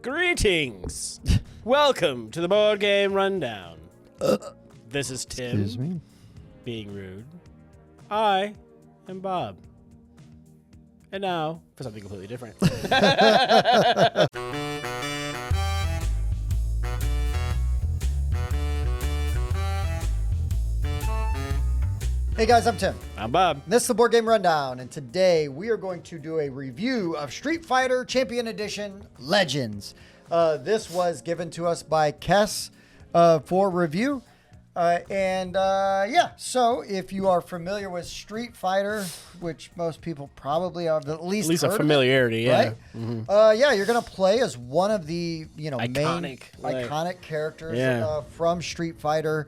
Greetings! Welcome to the Board Game Rundown. This is Tim. Excuse me. Being rude. I am Bob. And now, for something completely different. Hey guys, I'm Tim. I'm Bob. This is the Board Game Rundown, and today we are going to do a review of Street Fighter Champion Edition Legends. This was given to us by Kess for review. So if you are familiar with Street Fighter, which most people probably are, at least a heard familiarity, of it, yeah. right? Mm-hmm. You're going to play as one of the Iconic characters from Street Fighter.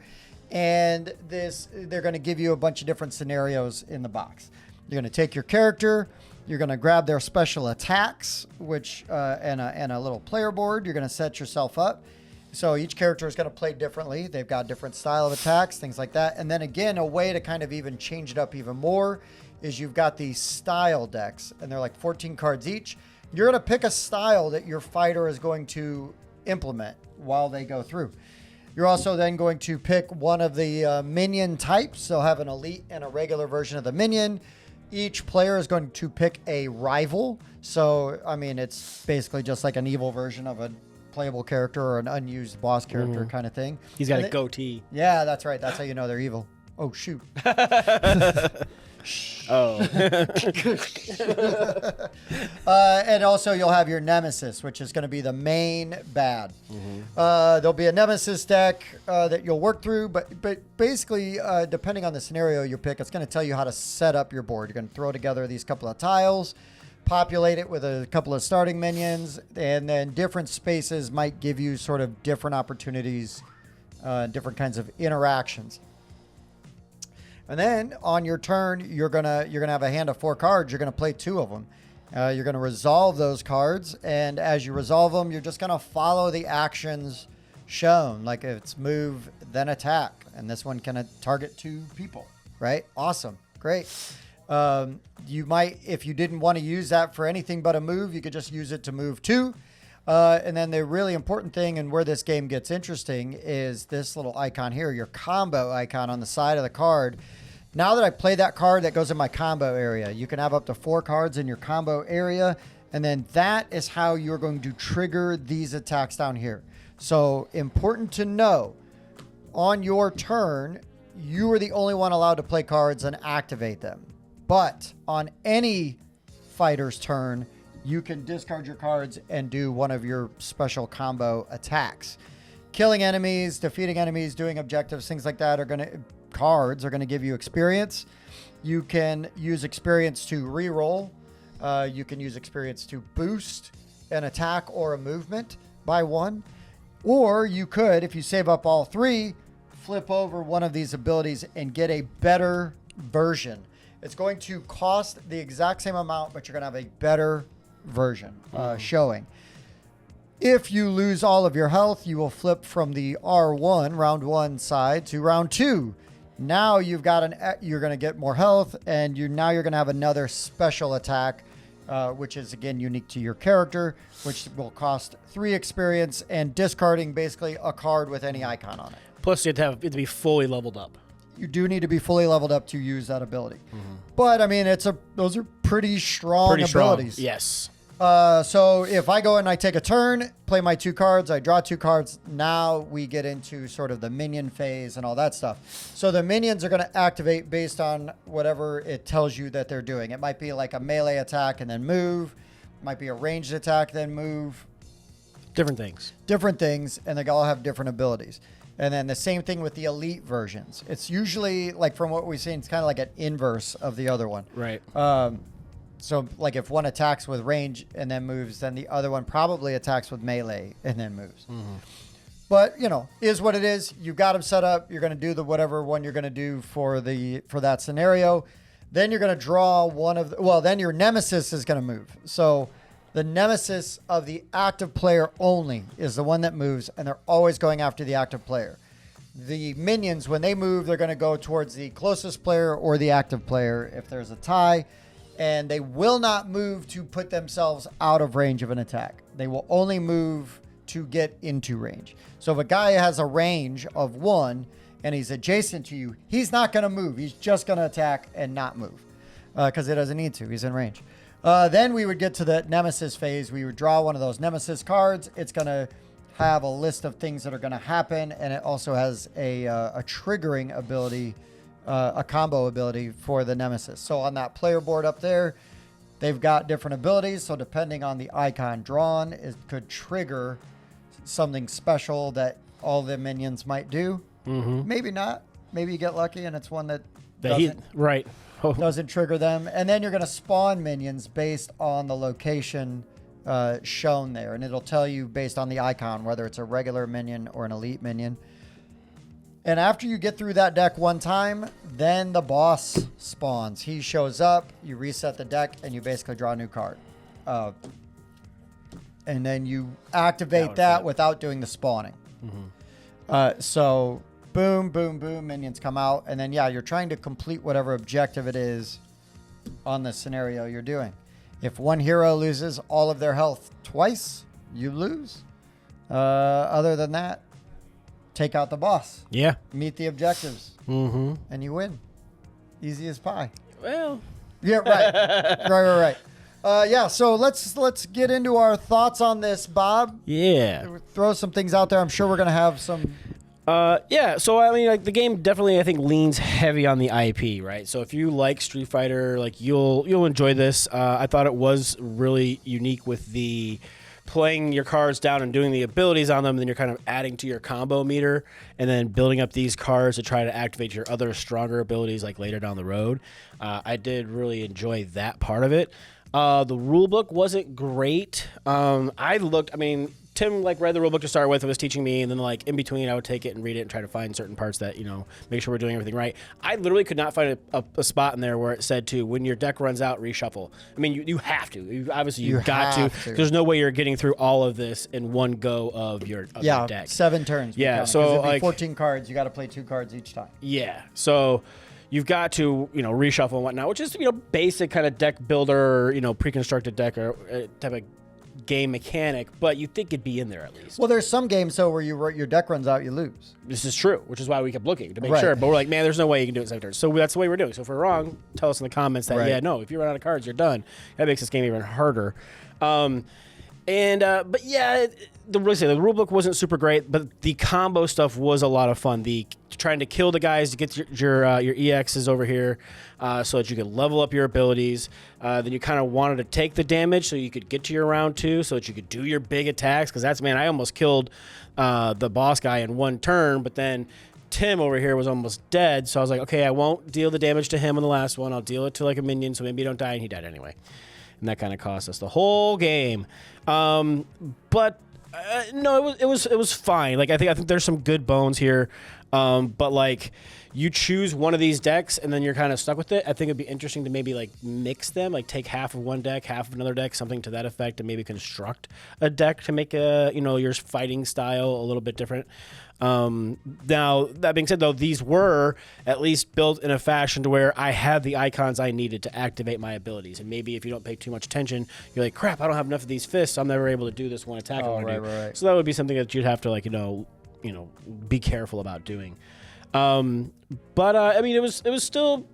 And they're going to give you a bunch of different scenarios in the box. You're going to take your character, you're going to grab their special attacks, which and a little player board. You're going to set yourself up. So each character is going to play differently. They've got different style of attacks, things like that. And then again, a way to kind of even change it up even more is you've got these style decks, and they're like 14 cards each. You're going to pick a style that your fighter is going to implement while they go through. You're also then going to pick one of the minion types. They'll have an elite and a regular version of the minion. Each player is going to pick a rival. So, I mean, it's basically just like an evil version of a playable character or an unused boss character kind of thing. He's got a goatee. Yeah, that's right. That's how you know they're evil. Oh, shoot. And also you'll have your nemesis, which is going to be the main bad. There'll be a nemesis deck that you'll work through, but basically, depending on the scenario you pick, it's going to tell you how to set up your board. You're going to throw together these couple of tiles, populate it with a couple of starting minions, and then different spaces might give you sort of different opportunities, different kinds of interactions. And then on your turn, you're gonna have a hand of 4 cards. You're gonna play 2 of them. You're gonna resolve those cards, and as you resolve them, you're just gonna follow the actions shown. Like if it's move, then attack, and this one can target 2 people. Right? Awesome, great. You might, if you didn't want to use that for anything but a move, you could just use it to move 2. And then the really important thing, and where this game gets interesting, is this little icon here, your combo icon on the side of the card. Now that I play that card, that goes in my combo area. You can have up to 4 cards in your combo area, and then that is how you're going to trigger these attacks down here. So important to know, on your turn, you are the only one allowed to play cards and activate them. But on any fighter's turn, you can discard your cards and do one of your special combo attacks. Killing enemies, defeating enemies, doing objectives, things like that cards are going to give you experience. You can use experience to reroll. You can use experience to boost an attack or a movement by 1. Or you could, if you save up all 3, flip over one of these abilities and get a better version. It's going to cost the exact same amount, but you're going to have a better version showing. If you lose all of your health, you will flip from the R1 round 1 side to round 2. Now you're going to get more health, and you're going to have another special attack, which is again unique to your character, which will cost 3 experience, and discarding basically a card with any icon on it. Plus, you have to have it to be fully leveled up. You do need to be fully leveled up to use that ability. But I mean, those are pretty strong abilities. Yes. So if I go and I take a turn, play my 2 cards, I draw 2 cards. Now we get into sort of the minion phase and all that stuff. So the minions are going to activate based on whatever it tells you that they're doing. It might be like a melee attack and then move. It might be a ranged attack, then move. Different things. And they all have different abilities. And then the same thing with the elite versions. It's usually, like from what we've seen, it's kind of like an inverse of the other one. Right. So like if one attacks with range and then moves, then the other one probably attacks with melee and then moves. But, is what it is. You've got them set up. You're going to do the whatever one you're going to do for that scenario. Then you're going to draw then your nemesis is going to move. So the nemesis of the active player only is the one that moves, and they're always going after the active player. The minions, when they move, they're going to go towards the closest player or the active player. If there's a tie, and they will not move to put themselves out of range of an attack. They will only move to get into range. So if a guy has a range of 1 and he's adjacent to you, he's not going to move. He's just going to attack and not move because he doesn't need to. He's in range. Then we would get to the nemesis phase. We would draw one of those nemesis cards. It's going to have a list of things that are going to happen, and it also has a triggering ability, a combo ability for the nemesis. So on that player board up there, they've got different abilities. So depending on the icon drawn, it could trigger something special that all the minions might do. Mm-hmm. Maybe not. Maybe you get lucky and it's one that doesn't trigger them. And then you're going to spawn minions based on the location shown there. And it'll tell you based on the icon whether it's a regular minion or an elite minion. And after you get through that deck one time, then the boss spawns. He shows up, you reset the deck, and you basically draw a new card. And then you activate that without doing the spawning. Mm-hmm. So boom, boom, boom, minions come out. And then, you're trying to complete whatever objective it is on the scenario you're doing. If one hero loses all of their health twice, you lose. Other than that, take out the boss. Yeah. Meet the objectives. Mm-hmm. And you win. Easy as pie. Well. Yeah, right. right. So let's get into our thoughts on this, Bob. Yeah. Throw some things out there. I'm sure we're going to have some... So I mean, like the game definitely I think leans heavy on the IP, right? So if you like Street Fighter, like you'll enjoy this. I thought it was really unique with the playing your cards down and doing the abilities on them, and then you're kind of adding to your combo meter and then building up these cards to try to activate your other stronger abilities like later down the road. I did really enjoy that part of it. The rule book wasn't great. Tim read the rule book to start with and was teaching me, and then in between I would take it and read it and try to find certain parts that, make sure we're doing everything right. I literally could not find a spot in there where it said to, when your deck runs out, reshuffle. I mean, you have to. You've got to. There's no way you're getting through all of this in one go of your deck. 7 turns. Yeah, so it'd be 14 cards. You got to play 2 cards each time. Yeah, so you've got to, reshuffle and whatnot, which is, basic kind of deck builder, pre-constructed deck or type of game mechanic, but you think it'd be in there at least. Well, there's some games, though, where your deck runs out, you lose. This is true, which is why we kept looking to make sure. But we're like, man, there's no way you can do it in 7 turns. So that's the way we're doing. So if we're wrong, tell us in the comments that, if you run out of cards, you're done. That makes this game even harder. The rule book wasn't super great, but the combo stuff was a lot of fun. The trying to kill the guys to get your EXs over here so that you could level up your abilities. Then you kind of wanted to take the damage so you could get to your round 2 so that you could do your big attacks. Because I almost killed the boss guy in 1 turn, but then Tim over here was almost dead. So I was like, okay, I won't deal the damage to him on the last one. I'll deal it to a minion so maybe you don't die, and he died anyway. And that kind of cost us the whole game. No, it was fine. I think there's some good bones here. But you choose one of these decks and then you're kind of stuck with it. I think it'd be interesting to maybe mix them, take half of one deck, half of another deck, something to that effect, and maybe construct a deck to make your fighting style a little bit different. Now that being said, though, these were at least built in a fashion to where I had the icons I needed to activate my abilities. And maybe if you don't pay too much attention, you're like, crap, I don't have enough of these fists. I'm never able to do this one attack I want to do. Right. So that would be something that you'd have to be careful about doing. It was still,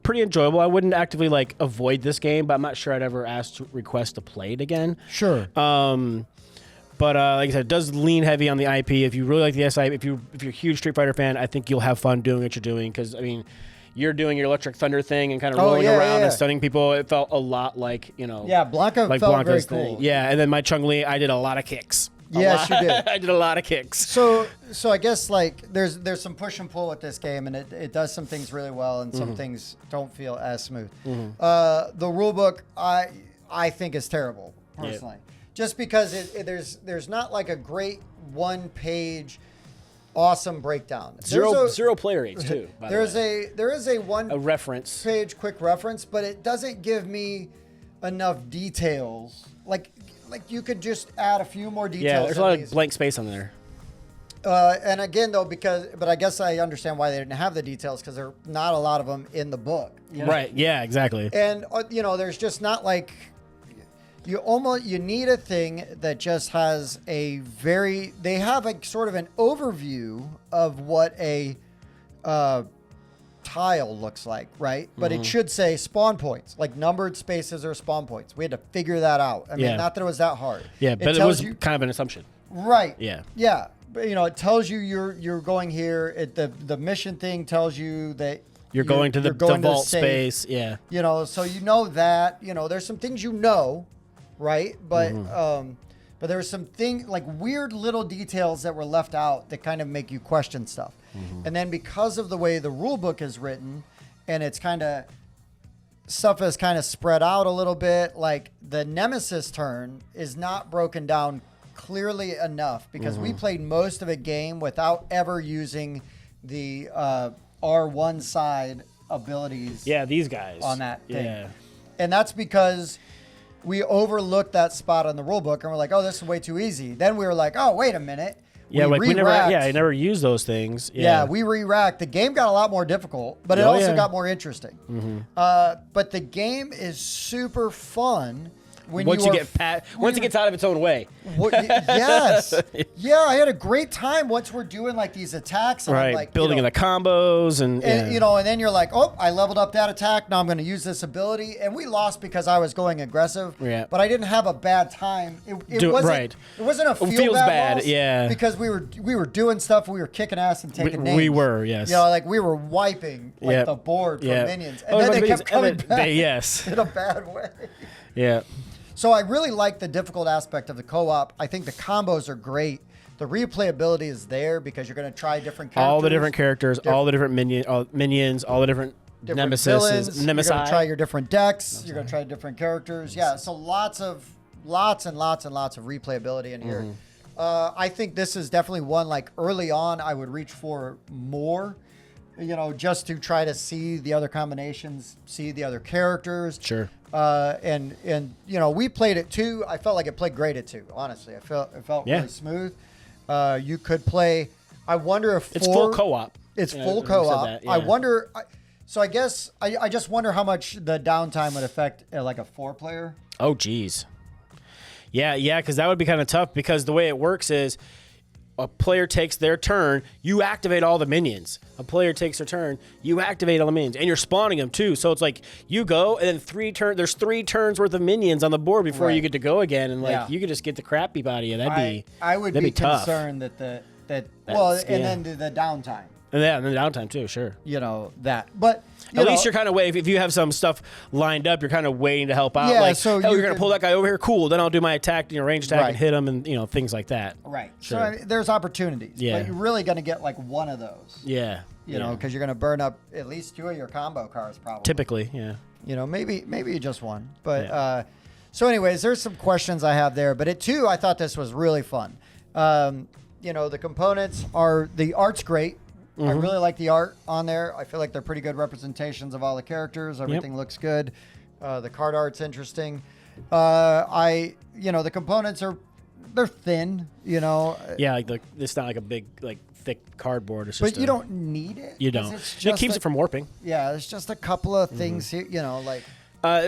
pretty enjoyable. I wouldn't actively avoid this game, but I'm not sure I'd ever request to play it again. Sure. But like I said, it does lean heavy on the IP. If you really like the SI, if you're a huge Street Fighter fan, I think you'll have fun doing what you're doing. Because you're doing your Electric Thunder thing and kind of rolling around and stunning people. It felt a lot Blanca felt Blanca's very cool. Thing. Yeah, and then my Chun-Li, I did a lot of kicks. Yes, you did. I did a lot of kicks. So I guess there's some push and pull with this game, and it does some things really well, and some things don't feel as smooth. Mm-hmm. The rule book I think is terrible personally, just because there's not a great 1-page awesome breakdown. Zero player rates too. There is a reference page quick reference, but it doesn't give me enough details. You could just add a few more details. Yeah, there's a lot of blank space on there. And again, though, but I guess I understand why they didn't have the details because there are not a lot of them in the book. You know? Right. Yeah, exactly. And, there's just not like, you need a thing that just has they have a sort of an overview of what a tile looks like, right? But it should say spawn points, like numbered spaces or spawn points. We had to figure that out. I mean, not that it was that hard. Yeah, but it was kind of an assumption. Right. Yeah. Yeah. But, it tells you you're going here. The mission thing tells you that you're going to the vault space. Yeah. So that, there's some things right? But but there were some like weird little details that were left out that kind of make you question stuff. And then because of the way the rule book is written, and it's stuff is kind of spread out a little bit, like the nemesis turn is not broken down clearly enough because we played most of a game without ever using the R1 side abilities. Yeah, these guys on that thing. Yeah. And that's because we overlooked that spot on the rule book and we're like, oh, this is way too easy. Then we were like, oh, wait a minute. Yeah, we never used those things. Yeah, we re-racked. The game got a lot more difficult, but it also got more interesting. But the game is super fun. Once it gets out of its own way. Yes. Yeah, I had a great time once we're doing like these attacks. And right, I'm like, building the combos and and then you're like, oh, I leveled up that attack. Now I'm going to use this ability. And we lost because I was going aggressive. Yeah. But I didn't have a bad time. It wasn't a feels bad loss. Yeah. Because we were doing stuff. We were kicking ass and taking names. We were, yes. Like we were wiping the board for minions. And then they kept coming back in a bad way. Yeah. So I really like the difficult aspect of the co-op. I think the combos are great. The replayability is there because you're going to try different characters. All the different characters, all the different minions, all the different nemesis. You're going to try your different decks. You're going to try different characters. Yeah, so lots and lots of replayability in here. I think this is definitely one, like early on, I would reach for more, just to try to see the other combinations, see the other characters. Sure. And we played it too. I felt like it played great at 2. Honestly, it felt really smooth. You could play. I wonder if it's full co-op. It's full co-op. I wonder. So I guess I just wonder how much the downtime would affect like a 4-player. Oh, geez. Yeah, because that would be kind of tough because the way it works is a player takes their turn, you activate all the minions. A player takes their turn, you activate all the minions, and you're spawning them too. So it's like you go, and then there's 3 turns worth of minions on the board before you get to go again, and you could just get the crap beat out of you. I would be tough. concerned and then the downtime. And the downtime too, sure. But at least you're kind of waiting. If you have some stuff lined up, you're kind of waiting to help out. Yeah, like, so you're going to pull that guy over here. Cool. Then I'll do my attack, range attack, and hit him, and things like that. Right. Sure. So I mean, there's opportunities. Yeah. But you're really going to get like one of those. Yeah. Because you're going to burn up at least 2 of your combo cards, probably. Typically, yeah. Maybe just one. But so, anyways, there's some questions I have there. But at 2, I thought this was really fun. The components the art's great. I really like the art on there. I feel like they're pretty good representations of all the characters. Everything looks good. The card art's interesting. The components they're thin, Yeah, it's not like a big, thick cardboard. It's just but you don't need it. You don't. It keeps it from warping. Yeah, there's just a couple of things here,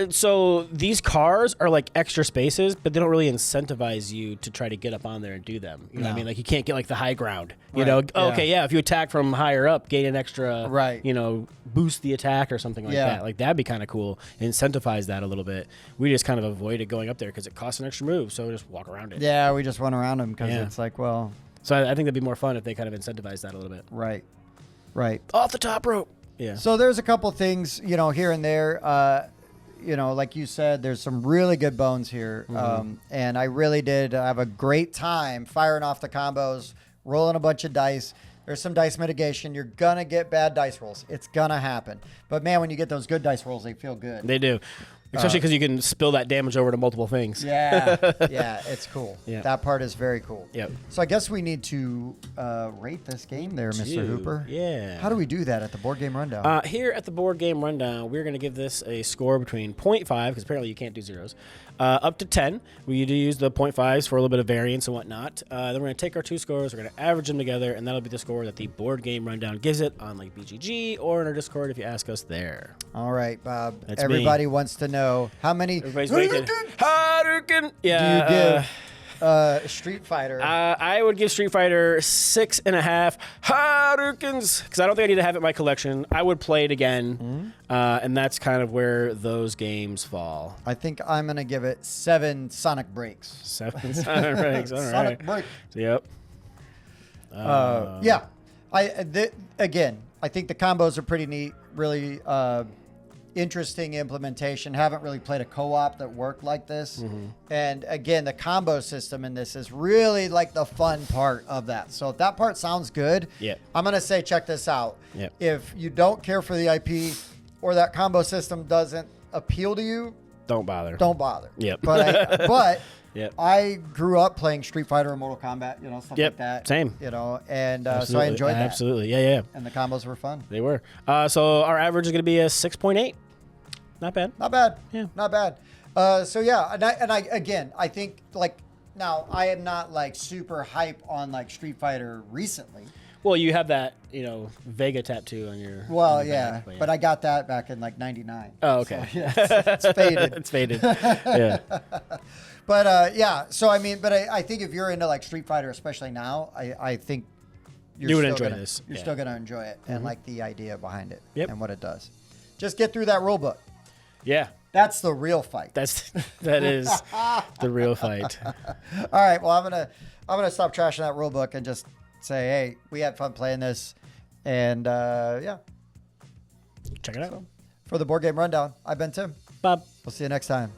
So these cars are like extra spaces, but they don't really incentivize you to try to get up on there and do them. You know what I mean? Like you can't get like the high ground. If you attack from higher up, gain an extra, boost the attack or something like that. Like that'd be kind of cool. Incentivize that a little bit. We just kind of avoided going up there because it costs an extra move, so just walk around it. Yeah, we just went around them because it's like, well. So I think that'd be more fun if they kind of incentivize that a little bit. Right. Off the top rope. Yeah. So there's a couple things, here and there. Like you said, there's some really good bones here. And I really did have a great time firing off the combos, rolling a bunch of dice. There's some dice mitigation. You're going to get bad dice rolls. It's going to happen. But, man, when you get those good dice rolls, they feel good. They do. Especially because you can spill that damage over to multiple things. Yeah, it's cool. Yeah. That part is very cool. Yep. So I guess we need to rate this game there, Mr. Hooper. Yeah. How do we do that at the Board Game Rundown? Here at the Board Game Rundown, we're going to give this a score between 0.5, because apparently you can't do zeros, up to 10. We do use the 0.5s for a little bit of variance and whatnot. Then we're going to take our 2 scores, we're going to average them together, and that'll be the score that the board game rundown gives it on like BGG or in our Discord if you ask us there. All right, Bob. That's Everybody me. wants to know how many Everybody's waiting. Hadouken! Yeah. do you give Street Fighter? I would give Street Fighter 6.5 Hadoukens because I don't think I need to have it in my collection. I would play it again, and that's kind of where those games fall. I think I'm going to give it 7 Sonic Breaks. 7 Sonic Breaks. All right. Sonic Break. Yep. Yeah. Again, I think the combos are pretty neat. Really interesting implementation. Haven't really played a co-op that worked like this. And again, the combo system in this is really like the fun part of that. So if that part sounds good, I'm going to say check this out. If you don't care for the IP or that combo system doesn't appeal to you, don't bother. Don't bother. Yep. But Yep. I grew up playing Street Fighter and Mortal Kombat, stuff like that. Same. And so I enjoyed that. Absolutely. Yeah. And the combos were fun. They were. So our average is going to be a 6.8. Not bad. Not bad. Yeah. Not bad. So yeah, and I think like now I am not like super hype on like Street Fighter recently. Well, you have that, Vega tattoo on your. Well, on your yeah, back, but I got that back in like '99. Oh, okay. So, yeah, it's faded. It's faded. Yeah. But yeah, so I think if you're into like Street Fighter, especially now, I think you would enjoy this. You're still gonna enjoy it and like the idea behind it and what it does. Just get through that rule book. Yeah. That's the real fight. That is the real fight. All right. Well, I'm gonna stop trashing that rule book and just say, hey, we had fun playing this, and yeah. Check it out. So, for the board game rundown, I've been Tim. Bob. We'll see you next time.